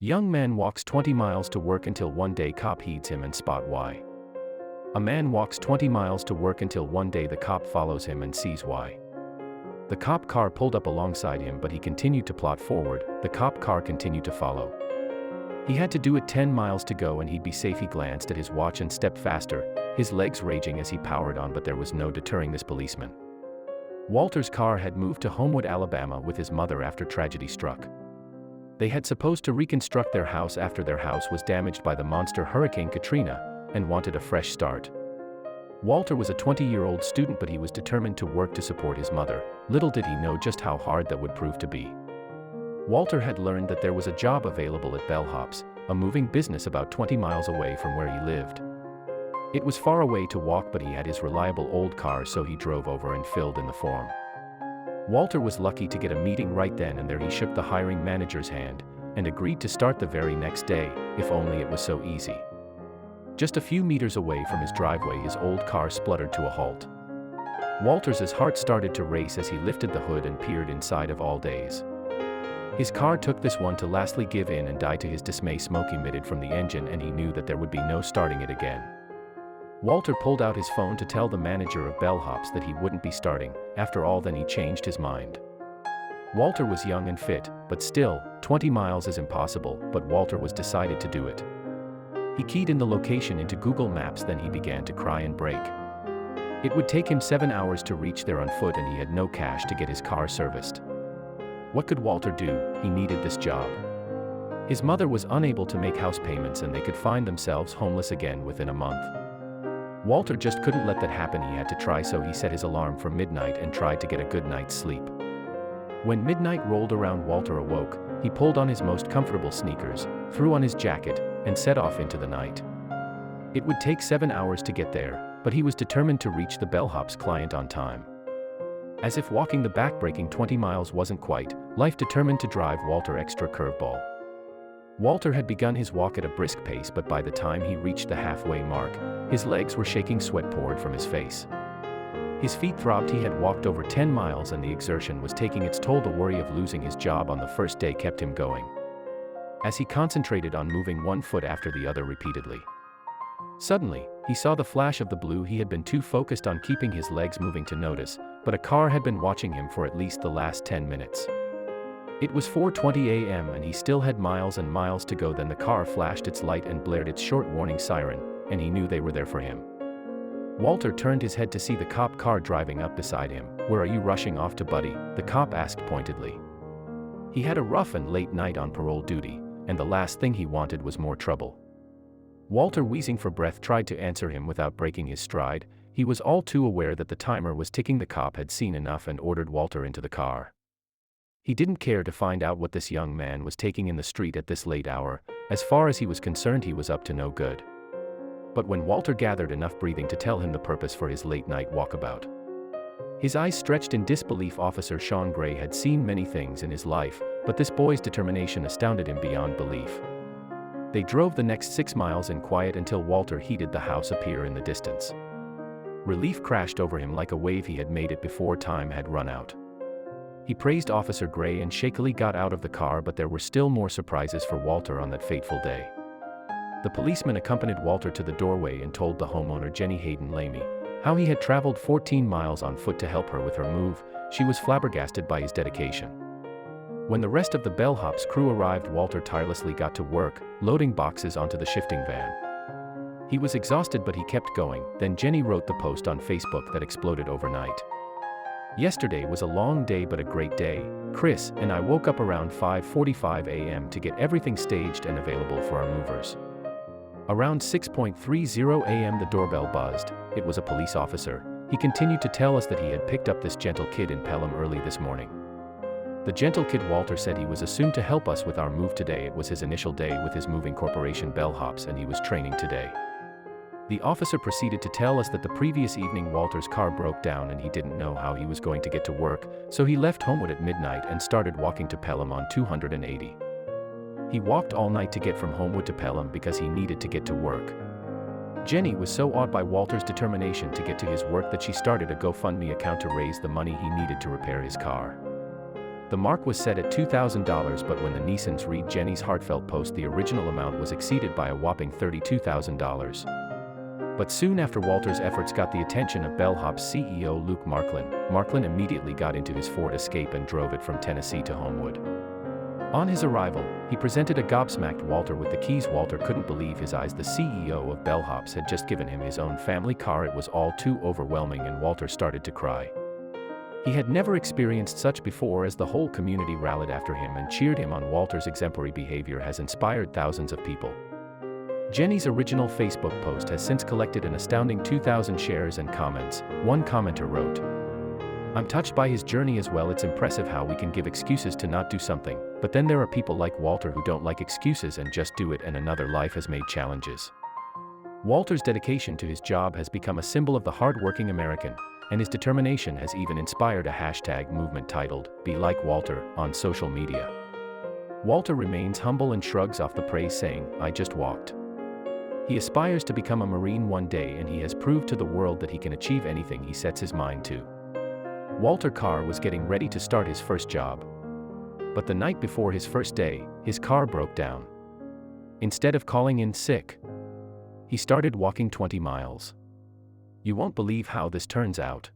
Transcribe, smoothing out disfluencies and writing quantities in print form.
Young man walks 20 miles to work until one day cop heeds him and spot why. A man walks 20 miles to work until one day the cop follows him and sees why. The cop car pulled up alongside him, but he continued to plot forward. The cop car continued to follow. He had to do it 10 miles to go and he'd be safe. He glanced at his watch and stepped faster, his legs raging as he powered on, but there was no deterring this policeman. Walter's car had moved to Homewood, Alabama with his mother after tragedy struck. They had supposed to reconstruct their house after their house was damaged by the monster Hurricane Katrina, and wanted a fresh start. Walter was a 20-year-old student, but he was determined to work to support his mother. Little did he know just how hard that would prove to be. Walter had learned that there was a job available at Bellhop's, a moving business about 20 miles away from where he lived. It was far away to walk, but he had his reliable old car, so he drove over and filled in the form. Walter was lucky to get a meeting right then and there. He shook the hiring manager's hand and agreed to start the very next day, if only it was so easy. Just a few meters away from his driveway, his old car spluttered to a halt. Walter's heart started to race as he lifted the hood and peered inside. Of all days, his car took this one to lastly give in and die. To his dismay, smoke emitted from the engine and he knew that there would be no starting it again. Walter pulled out his phone to tell the manager of Bellhop's that he wouldn't be starting. After all, then he changed his mind. Walter was young and fit, but still, 20 miles is impossible, but Walter was decided to do it. He keyed in the location into Google Maps, then he began to cry and break. It would take him 7 hours to reach there on foot and he had no cash to get his car serviced. What could Walter do? He needed this job. His mother was unable to make house payments and they could find themselves homeless again within a month. Walter just couldn't let that happen. He had to try, so he set his alarm for midnight and tried to get a good night's sleep. When midnight rolled around, Walter awoke. He pulled on his most comfortable sneakers, threw on his jacket, and set off into the night. It would take 7 hours to get there, but he was determined to reach the Bellhop's client on time. As if walking the backbreaking 20 miles wasn't quite, life determined to drive Walter extra curveball. Walter had begun his walk at a brisk pace, but by the time he reached the halfway mark, his legs were shaking, sweat poured from his face. His feet throbbed. He had walked over 10 miles and the exertion was taking its toll. The worry of losing his job on the first day kept him going, as he concentrated on moving one foot after the other repeatedly. Suddenly, he saw the flash of the blue. He had been too focused on keeping his legs moving to notice, but a car had been watching him for at least the last 10 minutes. It was 4:20 a.m. and he still had miles and miles to go. Then the car flashed its light and blared its short warning siren, and he knew they were there for him. Walter turned his head to see the cop car driving up beside him. "Where are you rushing off to, buddy?" the cop asked pointedly. He had a rough and late night on parole duty, and the last thing he wanted was more trouble. Walter, wheezing for breath, tried to answer him without breaking his stride. He was all too aware that the timer was ticking. The cop had seen enough and ordered Walter into the car. He didn't care to find out what this young man was taking in the street at this late hour. As far as he was concerned, he was up to no good. But when Walter gathered enough breathing to tell him the purpose for his late-night walkabout, his eyes stretched in disbelief. Officer Sean Gray had seen many things in his life, but this boy's determination astounded him beyond belief. They drove the next 6 miles in quiet until Walter heeded the house appear in the distance. Relief crashed over him like a wave. He had made it before time had run out. He praised Officer Gray and shakily got out of the car, but there were still more surprises for Walter on that fateful day. The policeman accompanied Walter to the doorway and told the homeowner, Jenny Hayden Lamy, how he had traveled 14 miles on foot to help her with her move. She was flabbergasted by his dedication. When the rest of the Bellhop's crew arrived, Walter tirelessly got to work, loading boxes onto the shifting van. He was exhausted, but he kept going. Then Jenny wrote the post on Facebook that exploded overnight. "Yesterday was a long day but a great day. Chris and I woke up around 5:45 a.m. to get everything staged and available for our movers. Around 6:30 a.m. the doorbell buzzed. It was a police officer. He continued to tell us that he had picked up this gentle kid in Pelham early this morning. The gentle kid, Walter said, he was assumed to help us with our move today. It was his initial day with his moving corporation Bellhop's and he was training today." The officer proceeded to tell us that the previous evening Walter's car broke down and he didn't know how he was going to get to work, so he left Homewood at midnight and started walking to Pelham on 280. He walked all night to get from Homewood to Pelham because he needed to get to work. Jenny was so awed by Walter's determination to get to his work that she started a GoFundMe account to raise the money he needed to repair his car. The mark was set at $2,000, but when the Neesons read Jenny's heartfelt post, the original amount was exceeded by a whopping $32,000. But soon after Walter's efforts got the attention of Bellhop's CEO Luke Marklin immediately got into his Ford Escape and drove it from Tennessee to Homewood. On his arrival, he presented a gobsmacked Walter with the keys. Walter couldn't believe his eyes. The CEO of Bellhops had just given him his own family car. It was all too overwhelming, and Walter started to cry. He had never experienced such before, as the whole community rallied after him and cheered him on. Walter's exemplary behavior has inspired thousands of people. Jenny's original Facebook post has since collected an astounding 2,000 shares and comments. One commenter wrote, "I'm touched by his journey as well. It's impressive how we can give excuses to not do something, but then there are people like Walter who don't like excuses and just do it, and another life has made challenges." Walter's dedication to his job has become a symbol of the hard-working American, and his determination has even inspired a hashtag movement titled, "Be Like Walter," on social media. Walter remains humble and shrugs off the praise, saying, "I just walked." He aspires to become a Marine one day, and he has proved to the world that he can achieve anything he sets his mind to. Walter Carr was getting ready to start his first job. But the night before his first day, his car broke down. Instead of calling in sick, he started walking 20 miles. You won't believe how this turns out.